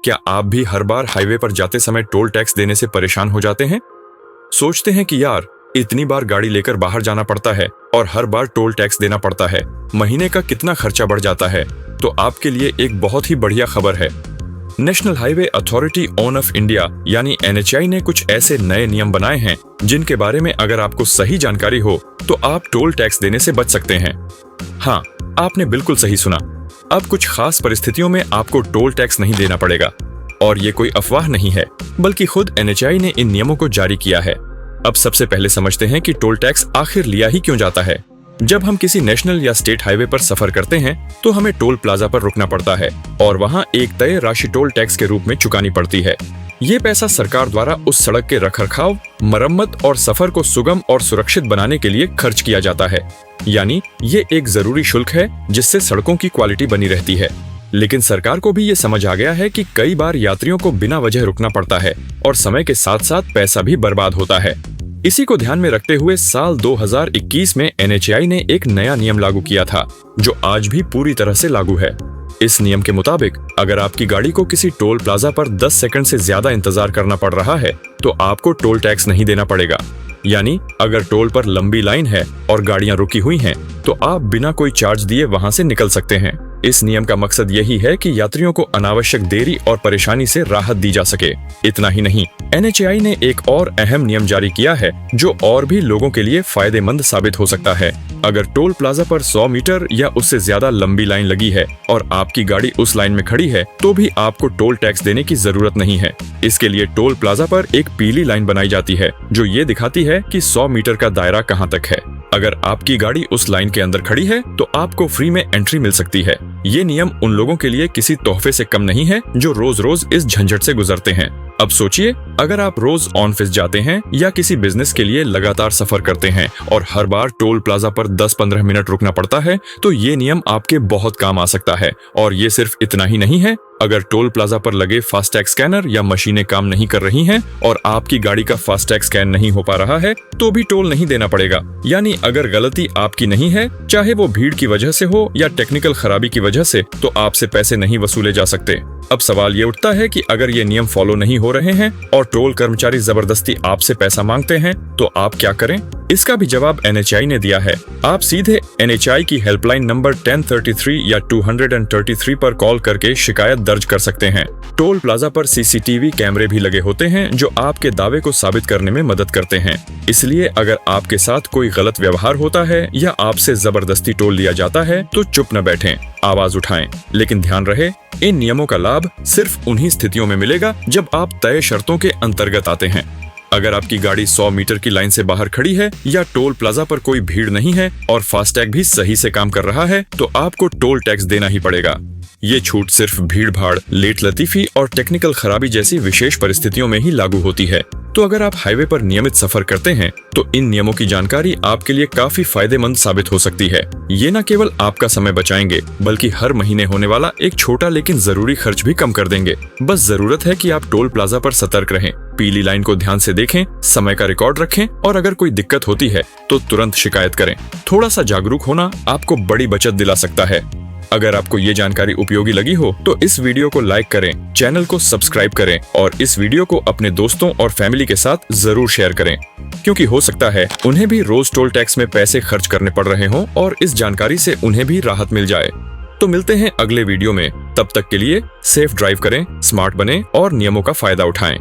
क्या आप भी हर बार हाईवे पर जाते समय टोल टैक्स देने से परेशान हो जाते हैं? सोचते हैं कि यार इतनी बार गाड़ी लेकर बाहर जाना पड़ता है और हर बार टोल टैक्स देना पड़ता है, महीने का कितना खर्चा बढ़ जाता है। तो आपके लिए एक बहुत ही बढ़िया खबर है। National highway authority of India यानी NHAI ने कुछ ऐसे नए नियम बनाए हैं जिनके बारे में अगर आपको सही जानकारी हो तो आप टोल टैक्स देने से बच सकते हैं। हाँ, आपने बिल्कुल सही सुना। अब कुछ खास परिस्थितियों में आपको टोल टैक्स नहीं देना पड़ेगा। और ये कोई अफवाह नहीं है, बल्कि खुद NHAI ने इन नियमों को जारी किया है। अब सबसे पहले समझते हैं कि टोल टैक्स आखिर लिया ही क्यों जाता है। जब हम किसी नेशनल या स्टेट हाईवे पर सफर करते हैं तो हमें टोल प्लाजा पर रुकना पड़ता है और वहां एक तय राशि टोल टैक्स के रूप में चुकानी पड़ती है। ये पैसा सरकार द्वारा उस सड़क के रखरखाव, मरम्मत और सफर को सुगम और सुरक्षित बनाने के लिए खर्च किया जाता है। यानी ये एक जरूरी शुल्क है जिससे सड़कों की क्वालिटी बनी रहती है। लेकिन सरकार को भी ये समझ आ गया है कि कई बार यात्रियों को बिना वजह रुकना पड़ता है और समय के साथ साथ पैसा भी बर्बाद होता है। इसी को ध्यान में रखते हुए साल 2021 में NHAI ने एक नया नियम लागू किया था जो आज भी पूरी तरह से लागू है। इस नियम के मुताबिक अगर आपकी गाड़ी को किसी टोल प्लाजा पर 10 सेकंड से ज्यादा इंतजार करना पड़ रहा है तो आपको टोल टैक्स नहीं देना पड़ेगा। यानी अगर टोल पर लंबी लाइन है और गाड़ियां रुकी हुई हैं, तो आप बिना कोई चार्ज दिए वहां से निकल सकते हैं। इस नियम का मकसद यही है कि यात्रियों को अनावश्यक देरी और परेशानी से राहत दी जा सके। इतना ही नहीं, NHAI ने एक और अहम नियम जारी किया है जो और भी लोगों के लिए फायदेमंद साबित हो सकता है। अगर टोल प्लाजा पर 100 मीटर या उससे ज्यादा लंबी लाइन लगी है और आपकी गाड़ी उस लाइन में खड़ी है तो भी आपको टोल टैक्स देने की जरूरत नहीं है। इसके लिए टोल प्लाजा पर एक पीली लाइन बनाई जाती है जो ये दिखाती है कि 100 मीटर का दायरा कहाँ तक है। अगर आपकी गाड़ी उस लाइन के अंदर खड़ी है तो आपको फ्री में एंट्री मिल सकती है। ये नियम उन लोगों के लिए किसी तोहफे से कम नहीं है जो रोज रोज इस झंझट से गुजरते हैं। अब सोचिए, अगर आप रोज ऑफिस जाते हैं या किसी बिजनेस के लिए लगातार सफर करते हैं और हर बार टोल प्लाजा पर 10-15 मिनट रुकना पड़ता है तो ये नियम आपके बहुत काम आ सकता है। और ये सिर्फ इतना ही नहीं है, अगर टोल प्लाजा पर लगे फास्टैग स्कैनर या मशीनें काम नहीं कर रही हैं और आपकी गाड़ी का फास्टैग स्कैन नहीं हो पा रहा है तो भी टोल नहीं देना पड़ेगा। यानी अगर गलती आपकी नहीं है, चाहे वो भीड़ की वजह से हो या टेक्निकल खराबी की वजह से, तो आपसे पैसे नहीं वसूले जा सकते। अब सवाल ये उठता है कि अगर ये नियम फॉलो नहीं हो रहे हैं और टोल कर्मचारी जबरदस्ती आपसे पैसा मांगते हैं तो आप क्या करें? इसका भी जवाब NHAI ने दिया है। आप सीधे NHAI की हेल्पलाइन नंबर 1033 या 233 पर कॉल करके शिकायत दर्ज कर सकते हैं। टोल प्लाजा पर CCTV कैमरे भी लगे होते हैं जो आपके दावे को साबित करने में मदद करते हैं। इसलिए अगर आपके साथ कोई गलत व्यवहार होता है या आपसे जबरदस्ती टोल लिया जाता है तो चुप न बैठें, आवाज उठाएं। लेकिन ध्यान रहे, इन नियमों का लाभ सिर्फ उन्हीं स्थितियों में मिलेगा जब आप तय शर्तों के अंतर्गत आते हैं। अगर आपकी गाड़ी 100 मीटर की लाइन से बाहर खड़ी है या टोल प्लाजा पर कोई भीड़ नहीं है और फास्टैग भी सही से काम कर रहा है तो आपको टोल टैक्स देना ही पड़ेगा। ये छूट सिर्फ भीड़ भाड़, लेट लतीफी और टेक्निकल खराबी जैसी विशेष परिस्थितियों में ही लागू होती है। तो अगर आप हाईवे पर नियमित सफर करते हैं तो इन नियमों की जानकारी आपके लिए काफी फायदेमंद साबित हो सकती है। ये न केवल आपका समय बचाएंगे बल्कि हर महीने होने वाला एक छोटा लेकिन जरूरी खर्च भी कम कर देंगे। बस जरूरत है कि आप टोल प्लाजा पर सतर्क रहें, पीली लाइन को ध्यान से देखें, समय का रिकॉर्ड रखें और अगर कोई दिक्कत होती है तो तुरंत शिकायत करें। थोड़ा सा जागरूक होना आपको बड़ी बचत दिला सकता है। अगर आपको ये जानकारी उपयोगी लगी हो तो इस वीडियो को लाइक करें, चैनल को सब्सक्राइब करें और इस वीडियो को अपने दोस्तों और फैमिली के साथ जरूर शेयर करें, क्योंकि हो सकता है उन्हें भी रोज टोल टैक्स में पैसे खर्च करने पड़ रहे हों और इस जानकारी से उन्हें भी राहत मिल जाए। तो मिलते हैं अगले वीडियो में। तब तक के लिए सेफ ड्राइव करें, स्मार्ट बने और नियमों का फायदा उठाएं।